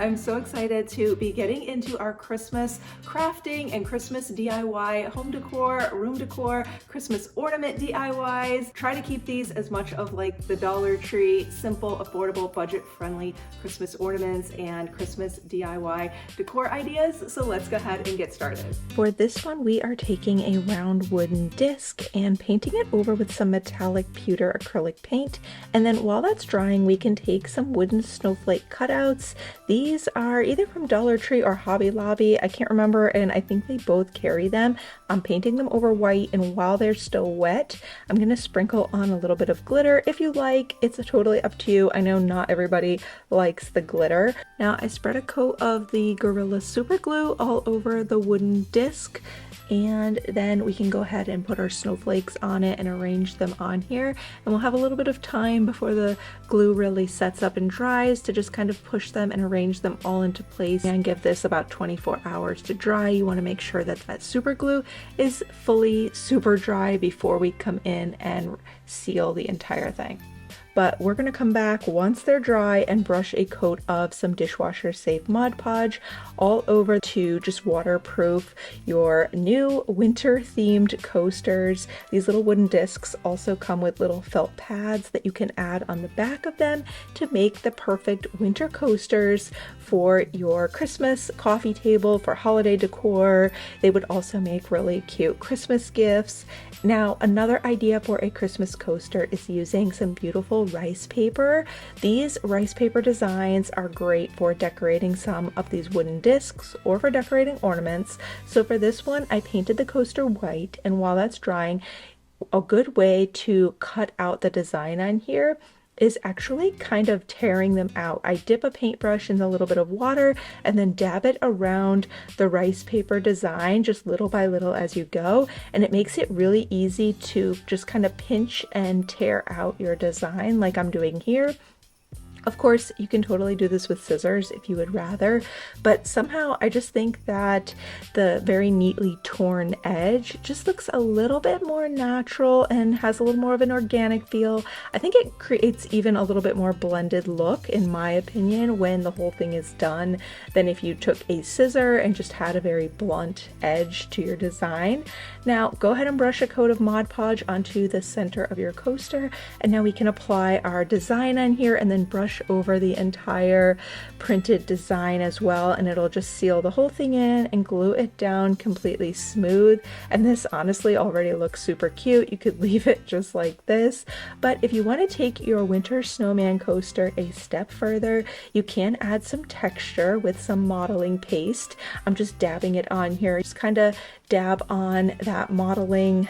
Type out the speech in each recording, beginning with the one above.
I'm so excited to be getting into our Christmas crafting and Christmas DIY home decor, room decor, Christmas ornament DIYs. Try to keep these as much of like the Dollar Tree, simple, affordable, budget-friendly Christmas ornaments and Christmas DIY decor ideas. So let's go ahead and get started. For this one, we are taking a round wooden disc and painting it over with some metallic pewter acrylic paint. And then while that's drying, we can take some wooden snowflake cutouts. These are either from Dollar Tree or Hobby Lobby. I can't remember, and I think they both carry them. I'm painting them over white, and while they're still wet, I'm going to sprinkle on a little bit of glitter if you like. It's totally up to you. I know not everybody likes the glitter. Now I spread a coat of the Gorilla Super Glue all over the wooden disc, and then we can go ahead and put our snowflakes on it and arrange them on here. And we'll have a little bit of time before the glue really sets up and dries to just kind of push them and arrange them all into place and give this about 24 hours to dry. You want to make sure that that super glue is fully super dry before we come in and seal the entire thing. But we're going to come back once they're dry and brush a coat of some dishwasher safe Mod Podge all over to just waterproof your new winter themed coasters. These little wooden discs also come with little felt pads that you can add on the back of them to make the perfect winter coasters for your Christmas coffee table, for holiday decor. They would also make really cute Christmas gifts. Now, another idea for a Christmas coaster is using some beautiful rice paper. These rice paper designs are great for decorating some of these wooden discs or for decorating ornaments. So for this one, I painted the coaster white, and while that's drying, a good way to cut out the design on here is actually kind of tearing them out. I dip a paintbrush in a little bit of water and then dab it around the rice paper design just little by little as you go, and it makes it really easy to just kind of pinch and tear out your design like I'm doing here. Of course, you can totally do this with scissors if you would rather, but somehow I just think that the very neatly torn edge just looks a little bit more natural and has a little more of an organic feel. I think it creates even a little bit more blended look, in my opinion, when the whole thing is done than if you took a scissor and just had a very blunt edge to your design. Now, go ahead and brush a coat of Mod Podge onto the center of your coaster, and now we can apply our design on here and then brush over the entire printed design as well, and it'll just seal the whole thing in and glue it down completely smooth. And this honestly already looks super cute. You could leave it just like this, but if you want to take your winter snowman coaster a step further, you can add some texture with some modeling paste. I'm just dabbing it on here. Just kind of dab on that modeling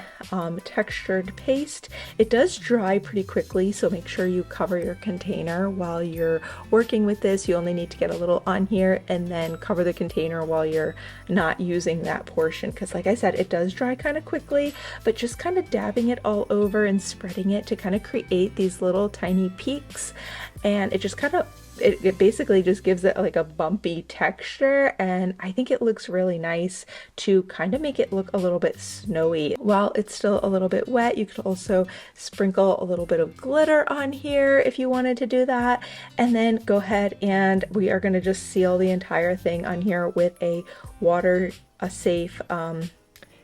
textured paste. It does dry pretty quickly, so make sure you cover your container while you're working with this. You only need to get a little on here and then cover the container while you're not using that portion, because like I said, it does dry kind of quickly, but just kind of dabbing it all over and spreading it to kind of create these little tiny peaks, and it just kind of it basically just gives it like a bumpy texture, and I think it looks really nice to kind of make it look a little bit snowy. While it's still a little bit wet, you could also sprinkle a little bit of glitter on here if you wanted to do that, and then go ahead and we are going to just seal the entire thing on here with a safe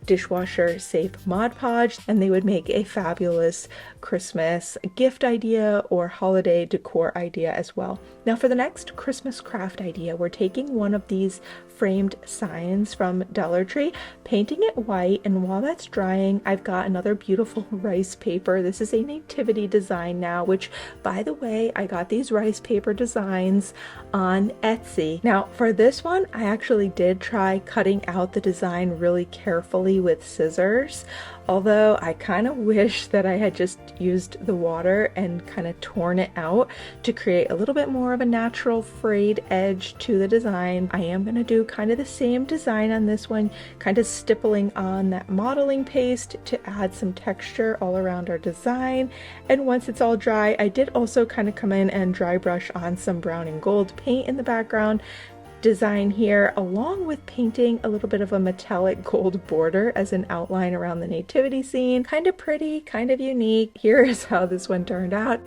dishwasher safe Mod Podge, and they would make a fabulous Christmas gift idea or holiday decor idea as well. Now for the next Christmas craft idea, we're taking one of these framed signs from Dollar Tree, painting it white, and while that's drying, I've got another beautiful rice paper. This is a nativity design now, which, by the way, I got these rice paper designs on Etsy. Now for this one, I actually did try cutting out the design really carefully with scissors, although I kind of wish that I had just used the water and kind of torn it out to create a little bit more of a natural frayed edge to the design. I am going to do kind of the same design on this one, kind of stippling on that modeling paste to add some texture all around our design. And once it's all dry, I did also kind of come in and dry brush on some brown and gold paint in the background design here, along with painting a little bit of a metallic gold border as an outline around the nativity scene. Kind of pretty, kind of unique. Here is how this one turned out.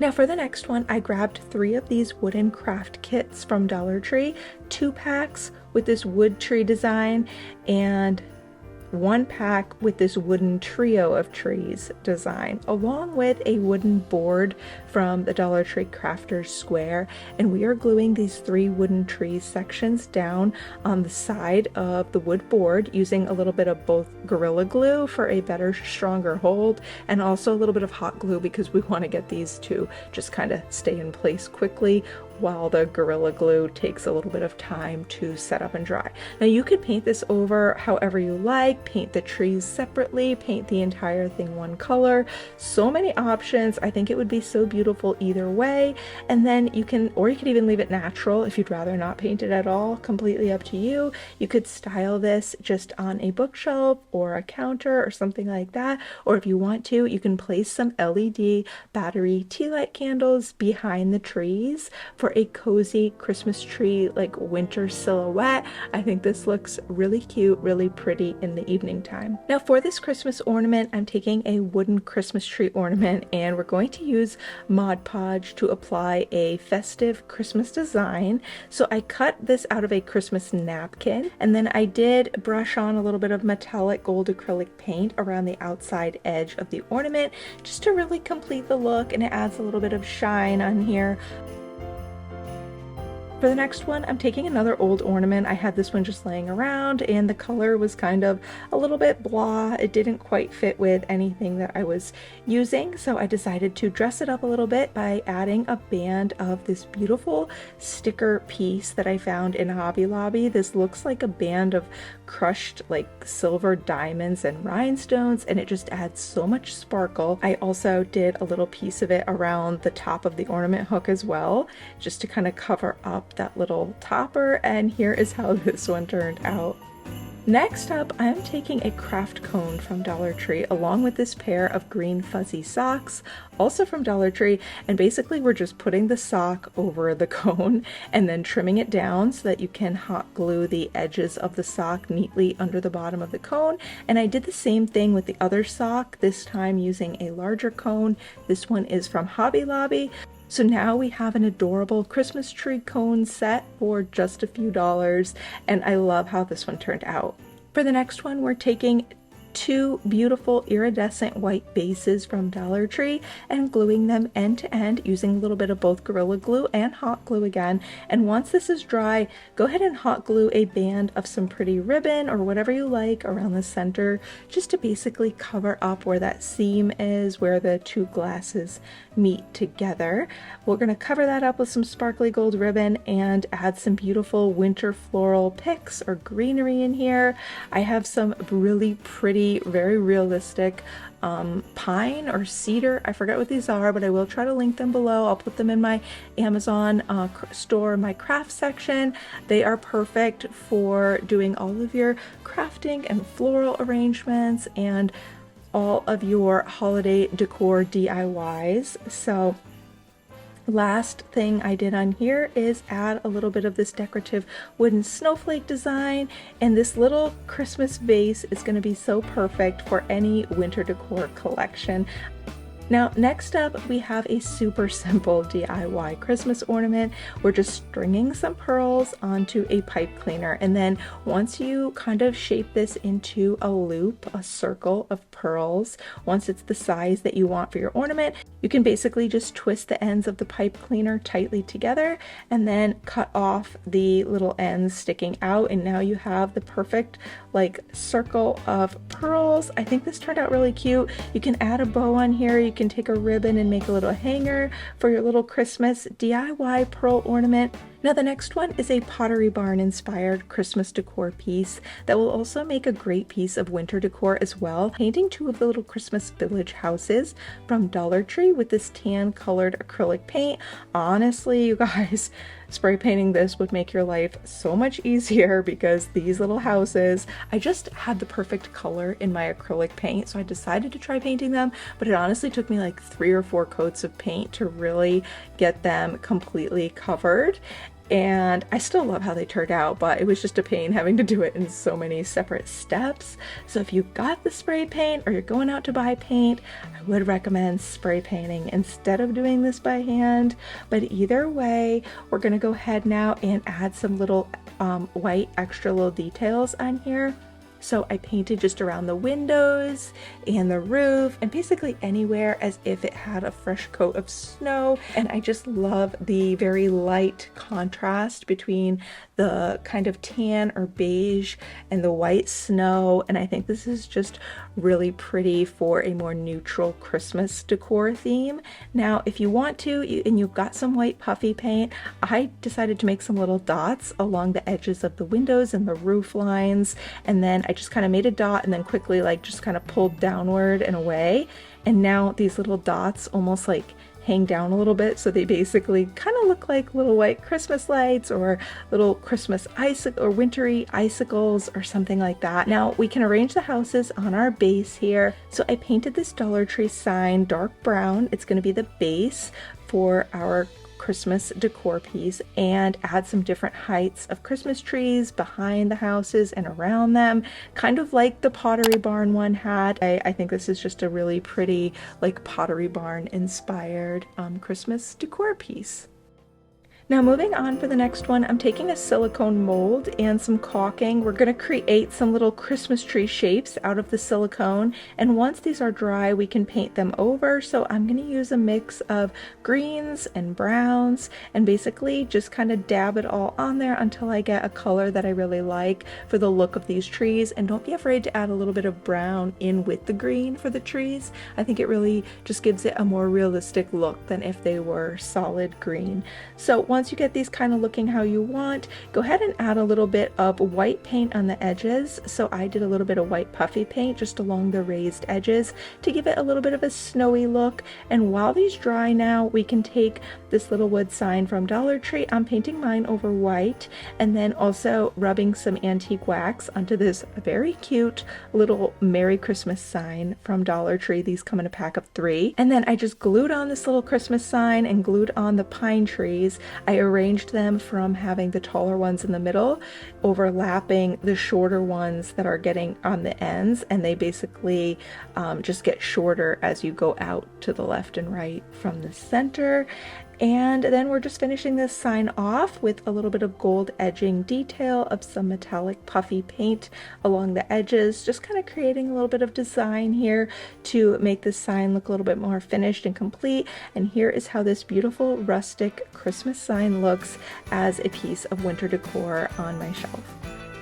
Now for the next one, I grabbed 3 of these wooden craft kits from Dollar Tree, 2 packs with this wood tree design and 1 pack with this wooden trio of trees design, along with a wooden board from the Dollar Tree Crafters Square. And we are gluing these 3 wooden tree sections down on the side of the wood board using a little bit of both Gorilla Glue for a better, stronger hold, and also a little bit of hot glue because we want to get these to just kind of stay in place quickly while the Gorilla Glue takes a little bit of time to set up and dry. Now you could paint this over however you like, paint the trees separately, paint the entire thing one color. So many options. I think it would be so beautiful either way. And then you can, or you could even leave it natural if you'd rather not paint it at all, completely up to you. You could style this just on a bookshelf or a counter or something like that. Or if you want to, you can place some LED battery tea light candles behind the trees for a cozy Christmas tree like winter silhouette. I think this looks really cute, really pretty in the evening time. Now for this Christmas ornament, I'm taking a wooden Christmas tree ornament and we're going to use Mod Podge to apply a festive Christmas design. So I cut this out of a Christmas napkin and then I did brush on a little bit of metallic gold acrylic paint around the outside edge of the ornament just to really complete the look, and it adds a little bit of shine on here. For the next one, I'm taking another old ornament. I had this one just laying around and the color was kind of a little bit blah. It didn't quite fit with anything that I was using, so I decided to dress it up a little bit by adding a band of this beautiful sticker piece that I found in Hobby Lobby. This looks like a band of crushed like silver diamonds and rhinestones, and it just adds so much sparkle. I also did a little piece of it around the top of the ornament hook as well, just to kind of cover up that little topper, and here is how this one turned out. Next up, I'm taking a craft cone from Dollar Tree along with this pair of green fuzzy socks, also from Dollar Tree, and basically we're just putting the sock over the cone and then trimming it down so that you can hot glue the edges of the sock neatly under the bottom of the cone. And I did the same thing with the other sock, this time using a larger cone. This one is from Hobby Lobby. So now we have an adorable Christmas tree cone set for just a few dollars, and I love how this one turned out. For the next one, we're taking 2 beautiful iridescent white bases from Dollar Tree and gluing them end to end using a little bit of both Gorilla Glue and hot glue again. And once this is dry, go ahead and hot glue a band of some pretty ribbon or whatever you like around the center, just to basically cover up where that seam is, where the 2 glasses meet together. We're going to cover that up with some sparkly gold ribbon and add some beautiful winter floral picks or greenery in here. I have some really pretty, very realistic pine or cedar. I forget what these are, but I will try to link them below. I'll put them in my Amazon store, my craft section. They are perfect for doing all of your crafting and floral arrangements and all of your holiday decor DIYs. So last thing I did on here is add a little bit of this decorative wooden snowflake design, and this little Christmas vase is going to be so perfect for any winter decor collection. Now, next up, we have a super simple DIY Christmas ornament. We're just stringing some pearls onto a pipe cleaner, and then once you kind of shape this into a loop, a circle of pearls, once it's the size that you want for your ornament, you can basically just twist the ends of the pipe cleaner tightly together and then cut off the little ends sticking out, and now you have the perfect like circle of pearls. I think this turned out really cute. You can add a bow on here. You can take a ribbon and make a little hanger for your little Christmas DIY pearl ornament. Now the next one is a Pottery Barn inspired Christmas decor piece that will also make a great piece of winter decor as well. Painting 2 of the little Christmas village houses from Dollar Tree with this tan colored acrylic paint. Honestly, you guys, spray painting this would make your life so much easier because these little houses, I just had the perfect color in my acrylic paint, so I decided to try painting them, but it honestly took me like 3 or 4 coats of paint to really get them completely covered. and I still love how they turned out, but it was just a pain having to do it in so many separate steps. So if you got the spray paint or you're going out to buy paint, I would recommend spray painting instead of doing this by hand. But either way, we're gonna go ahead now and add some little white extra little details on here. So I painted just around the windows and the roof and basically anywhere as if it had a fresh coat of snow. And I just love the very light contrast between the kind of tan or beige and the white snow. And I think this is just really pretty for a more neutral Christmas decor theme. Now, if you want to, and you've got some white puffy paint, I decided to make some little dots along the edges of the windows and the roof lines. And then I just kind of made a dot and then quickly like just kind of pulled downward and away. And now these little dots almost like hang down a little bit, so they basically kind of look like little white Christmas lights or little Christmas icicle or wintry icicles or something like that. Now we can arrange the houses on our base here. So I painted this Dollar Tree sign dark brown. It's going to be the base for our Christmas decor piece, and add some different heights of Christmas trees behind the houses and around them, kind of like the Pottery Barn one had. I think this is just a really pretty like Pottery Barn inspired Christmas decor piece. Now moving on for the next one, I'm taking a silicone mold and some caulking. We're going to create some little Christmas tree shapes out of the silicone, and once these are dry we can paint them over. So I'm going to use a mix of greens and browns and basically just kind of dab it all on there until I get a color that I really like for the look of these trees. And don't be afraid to add a little bit of brown in with the green for the trees. I think it really just gives it a more realistic look than if they were solid green. So once you get these kind of looking how you want, go ahead and add a little bit of white paint on the edges. So I did a little bit of white puffy paint just along the raised edges to give it a little bit of a snowy look. And while these dry now, we can take this little wood sign from Dollar Tree. I'm painting mine over white and then also rubbing some antique wax onto this very cute little Merry Christmas sign from Dollar Tree. These come in a pack of 3. And then I just glued on this little Christmas sign and glued on the pine trees. I arranged them from having the taller ones in the middle overlapping the shorter ones that are getting on the ends, and they basically just get shorter as you go out to the left and right from the center. And then we're just finishing this sign off with a little bit of gold edging detail of some metallic puffy paint along the edges, just kind of creating a little bit of design here to make this sign look a little bit more finished and complete. And here is how this beautiful rustic Christmas sign looks as a piece of winter decor on my shelf.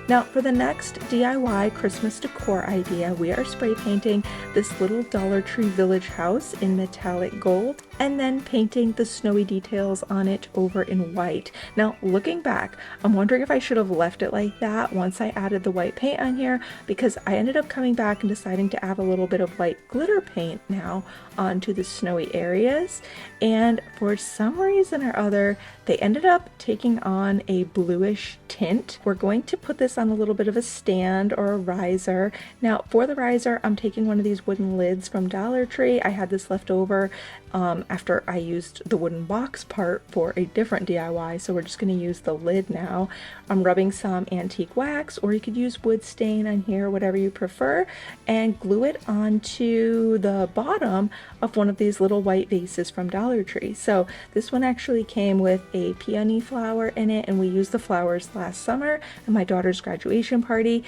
Now for the next DIY Christmas decor idea, we are spray painting this little Dollar Tree village house in metallic gold and then painting the snowy details on it over in white. Now looking back, I'm wondering if I should have left it like that once I added the white paint on here, because I ended up coming back and deciding to add a little bit of white glitter paint now onto the snowy areas, and for some reason or other they ended up taking on a bluish tint. We're going to put this on a little bit of a stand or a riser. Now for the riser, I'm taking one of these wooden lids from Dollar Tree. I had this left over after I used the wooden box part for a different DIY, so we're just going to use the lid now. I'm rubbing some antique wax, or you could use wood stain on here, whatever you prefer, and glue it onto the bottom of one of these little white vases from Dollar Tree. So this one actually came with a peony flower in it, and we used the flowers last summer at my daughter's graduation party.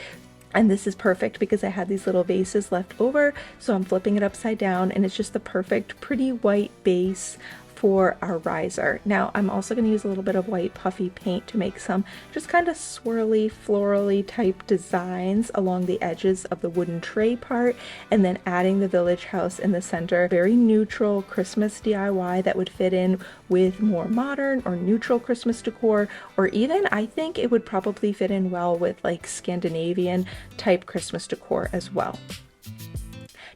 And this is perfect because I had these little vases left over, so I'm flipping it upside down and it's just the perfect pretty white base for our riser. Now I'm also going to use a little bit of white puffy paint to make some just kind of swirly florally type designs along the edges of the wooden tray part, and then adding the village house in the center. Very neutral Christmas DIY that would fit in with more modern or neutral Christmas decor, or even I think it would probably fit in well with like Scandinavian type Christmas decor as well.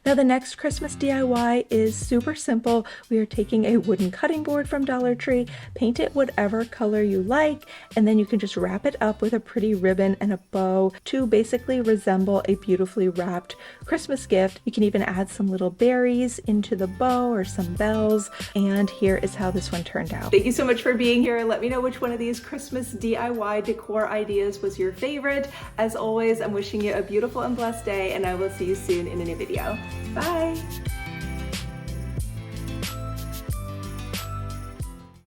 Now the next Christmas DIY is super simple. We are taking a wooden cutting board from Dollar Tree, paint it whatever color you like, and then you can just wrap it up with a pretty ribbon and a bow to basically resemble a beautifully wrapped Christmas gift. You can even add some little berries into the bow or some bells, and here is how this one turned out. Thank you so much for being here. Let me know which one of these Christmas DIY decor ideas was your favorite. As always, I'm wishing you a beautiful and blessed day, and I will see you soon in a new video. Bye!